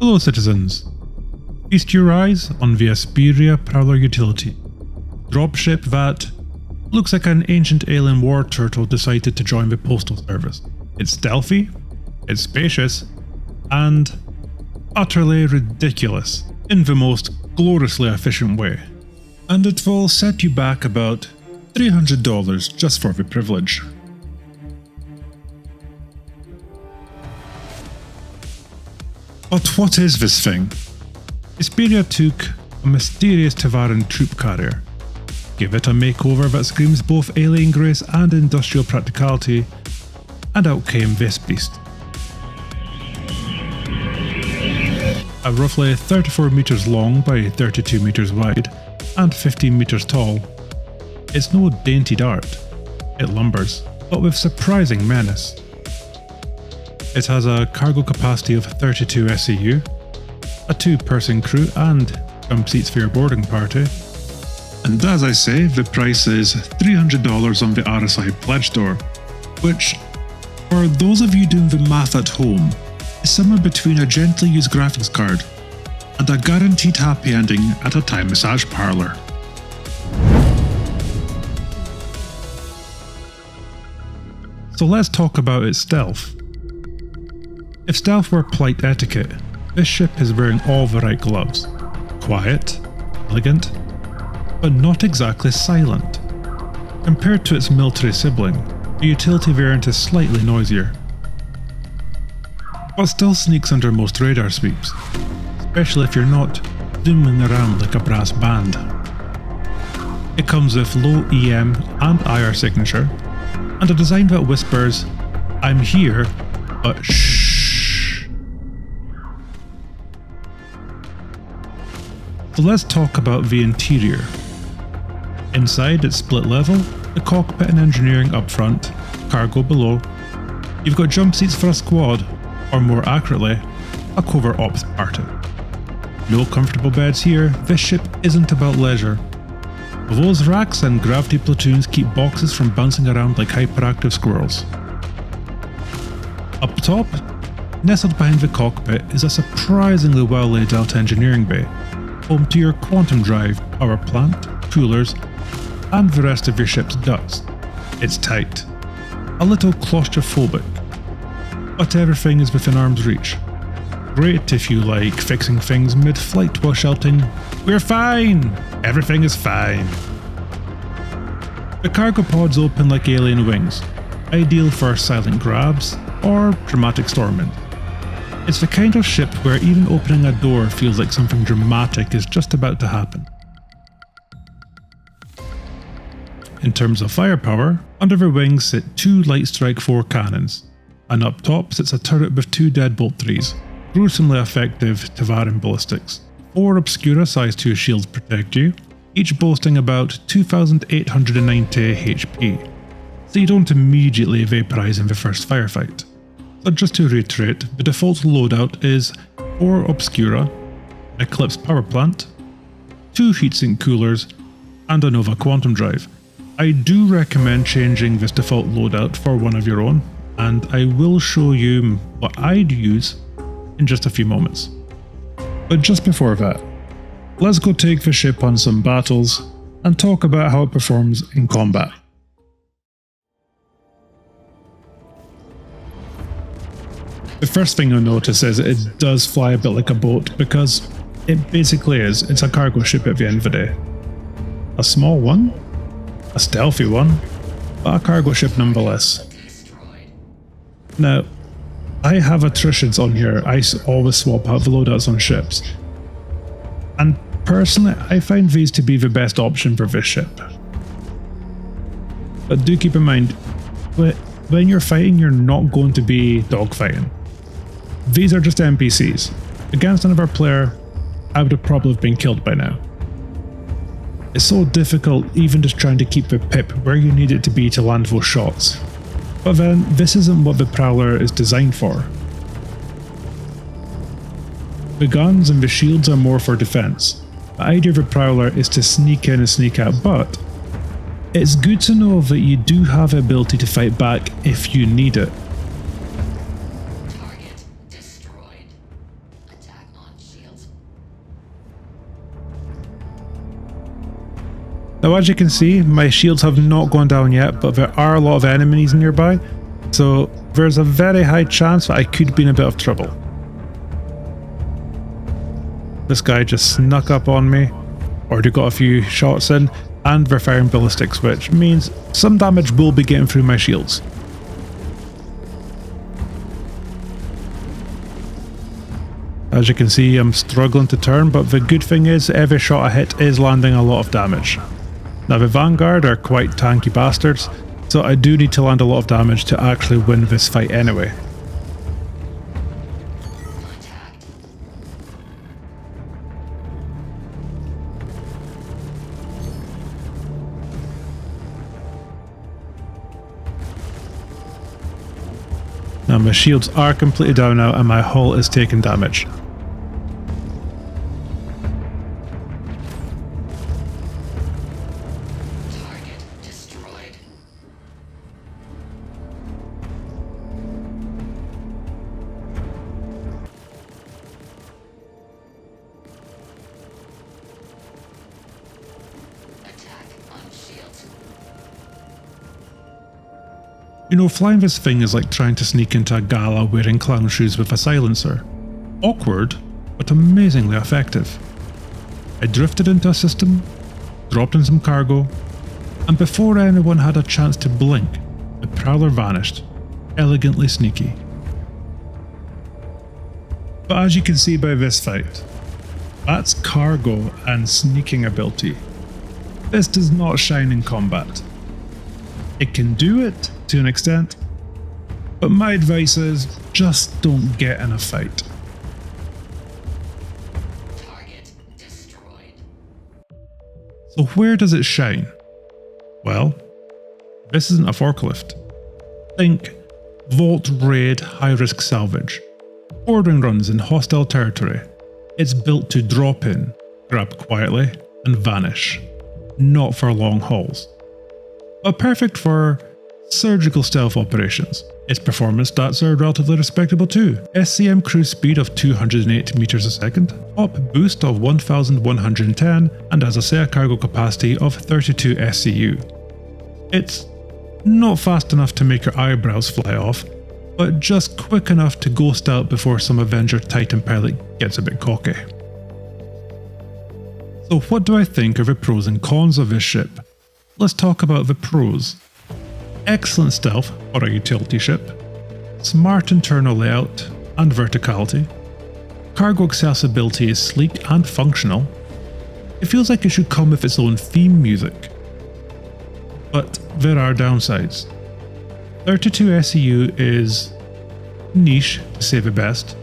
Hello citizens, feast your eyes on the Esperia Prowler Utility. Dropship that looks like an ancient alien war turtle decided to join the postal service. It's stealthy, it's spacious, and utterly ridiculous in the most gloriously efficient way. And it will set you back about $300 just for the privilege. But what is this thing? Esperia took a mysterious Tevarin troop carrier, gave it a makeover that screams both alien grace and industrial practicality, and out came this beast. At roughly 34 meters long by 32 meters wide and 15 meters tall, it's no dainty dart. It lumbers, but with surprising menace. It has a cargo capacity of 32 SCU, a 2-person crew and jump seats for your boarding party. And as I say, the price is $300 on the RSI Pledge store, which, for those of you doing the math at home, is somewhere between a gently used graphics card and a guaranteed happy ending at a Thai massage parlour. So let's talk about its stealth. If stealth were polite etiquette, this ship is wearing all the right gloves. Quiet, elegant, but not exactly silent. Compared to its military sibling, the utility variant is slightly noisier, but still sneaks under most radar sweeps, especially if you're not zooming around like a brass band. It comes with low EM and IR signature, and a design that whispers, "I'm here, but shh." So let's talk about the interior. Inside it's split level, the cockpit and engineering up front, cargo below. You've got jump seats for a squad, or more accurately, a covert ops party. No comfortable beds here, this ship isn't about leisure. Those racks and gravity platoons keep boxes from bouncing around like hyperactive squirrels. Up top, nestled behind the cockpit is a surprisingly well laid out engineering bay, home to your quantum drive, power plant, coolers, and the rest of your ship's guts. It's tight, a little claustrophobic, but everything is within arm's reach. Great if you like fixing things mid-flight while shouting, "We're fine! Everything is fine!" The cargo pods open like alien wings, ideal for silent grabs or dramatic storming. It's the kind of ship where even opening a door feels like something dramatic is just about to happen. In terms of firepower, under the wings sit 2 Lightstrike 4 cannons, and up top sits a turret with 2 Deadbolt 3s, gruesomely effective Tevarin ballistics. 4 Obscura size 2 shields protect you, each boasting about 2890 HP, so you don't immediately vaporise in the first firefight. But just to reiterate, the default loadout is 4 Obscura, an Eclipse power plant, 2 heatsink coolers, and a Nova quantum drive. I do recommend changing this default loadout for one of your own, and I will show you what I'd use in just a few moments. But just before that, let's go take the ship on some battles and talk about how it performs in combat. The first thing you'll notice is it does fly a bit like a boat, because it basically is. It's a cargo ship at the end of the day. A small one, a stealthy one, but a cargo ship nonetheless. Now, I have attritions on here. I always swap out the loadouts on ships, and personally I find these to be the best option for this ship. But do keep in mind, when you're fighting, you're not going to be dogfighting. These are just NPCs. Against another player, I would have probably been killed by now. It's so difficult even just trying to keep the pip where you need it to be to land those shots. But then, this isn't what the Prowler is designed for. The guns and the shields are more for defense. The idea of the Prowler is to sneak in and sneak out, but it's good to know that you do have the ability to fight back if you need it. Target destroyed. Attack Now as you can see, my shields have not gone down yet, but there are a lot of enemies nearby, so there's a very high chance that I could be in a bit of trouble. This guy just snuck up on me, already got a few shots in, and they're firing ballistics, which means some damage will be getting through my shields. As you can see, I'm struggling to turn, but the good thing is every shot I hit is landing a lot of damage. Now the Vanguard are quite tanky bastards, so I do need to land a lot of damage to actually win this fight anyway. Now my shields are completely down now and my hull is taking damage. Target destroyed. Attack on shields. You know, flying this thing is like trying to sneak into a gala wearing clown shoes with a silencer. Awkward, but amazingly effective. I drifted into a system, dropped in some cargo, and before anyone had a chance to blink, the Prowler vanished, elegantly sneaky. But as you can see by this fight, that's cargo and sneaking ability. This does not shine in combat. It can do it to an extent, but my advice is just don't get in a fight. Target destroyed. So where does it shine? Well, this isn't a forklift. Think vault raid high-risk salvage, ordering runs in hostile territory. It's built to drop in, grab quietly, and vanish, not for long hauls. But perfect for surgical stealth operations. Its performance stats are relatively respectable too. SCM cruise speed of 208 meters a second, top boost of 1110, and as I say, a cargo capacity of 32 SCU. It's not fast enough to make your eyebrows fly off, but just quick enough to ghost out before some Avenger Titan pilot gets a bit cocky. So what do I think are the pros and cons of this ship? Let's talk about the pros. Excellent stealth for a utility ship, smart internal layout and verticality, cargo accessibility is sleek and functional, it feels like it should come with its own theme music. But there are downsides. 32 SCU is niche, to say the best.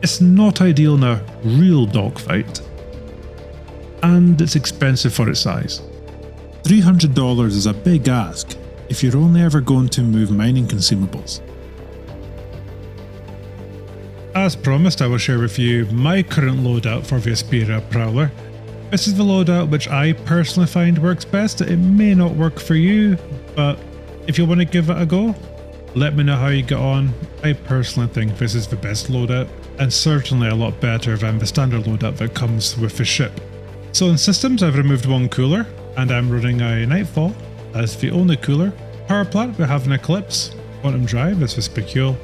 It's not ideal in a real dogfight, and it's expensive for its size. $300 is a big ask if you're only ever going to move mining consumables. As promised, I will share with you my current loadout for the Esperia Prowler. This is the loadout which I personally find works best. It may not work for you, but if you want to give it a go, let me know how you get on. I personally think this is the best loadout, and certainly a lot better than the standard loadout that comes with the ship. So in systems, I've removed one cooler, and I'm running a Nightfall as the only cooler. Power plant, we have an Eclipse. Quantum drive is the Spicule.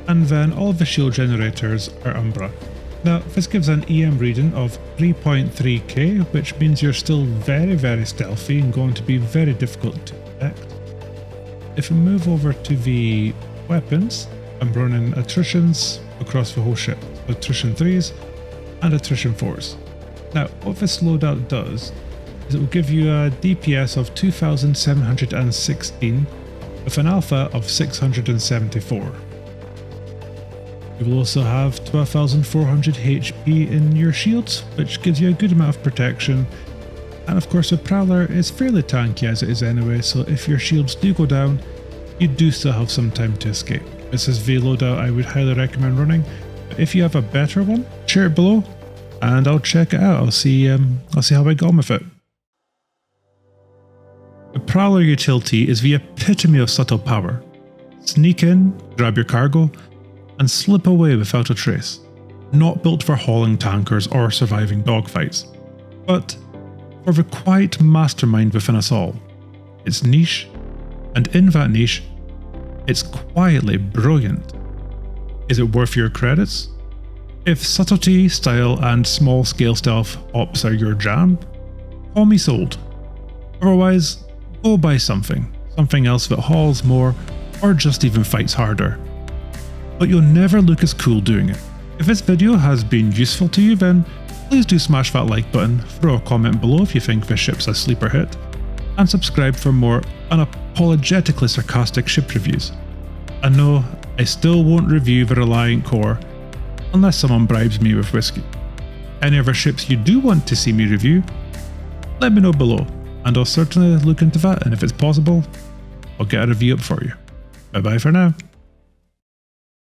And then all of the shield generators are Umbra. Now, this gives an EM reading of 3.3k, which means you're still very stealthy and going to be very difficult to detect. If we move over to the weapons, I'm running attritions across the whole ship. Attrition 3s and attrition 4s. Now, what this loadout does is it will give you a DPS of 2716 with an alpha of 674. You will also have 12,400 HP in your shields, which gives you a good amount of protection. And of course the Prowler is fairly tanky as it is anyway, so if your shields do go down, you do still have some time to escape. This is the loadout I would highly recommend running. But if you have a better one, share it below and I'll check it out. I'll see how I get on with it. The Prowler Utility is the epitome of subtle power. Sneak in, grab your cargo, and slip away without a trace. Not built for hauling tankers or surviving dogfights. But or the quiet mastermind within us all. It's niche, and in that niche, it's quietly brilliant. Is it worth your credits? If subtlety, style, and small-scale stealth ops are your jam, call me sold. Otherwise, go buy something else that hauls more or just even fights harder. But you'll never look as cool doing it. If this video has been useful to you, then please do smash that like button, throw a comment below if you think this ship's a sleeper hit, and subscribe for more unapologetically sarcastic ship reviews. And no, I still won't review the Reliant Core unless someone bribes me with whiskey. Any other ships you do want to see me review, let me know below, and I'll certainly look into that, and if it's possible, I'll get a review up for you. Bye bye for now.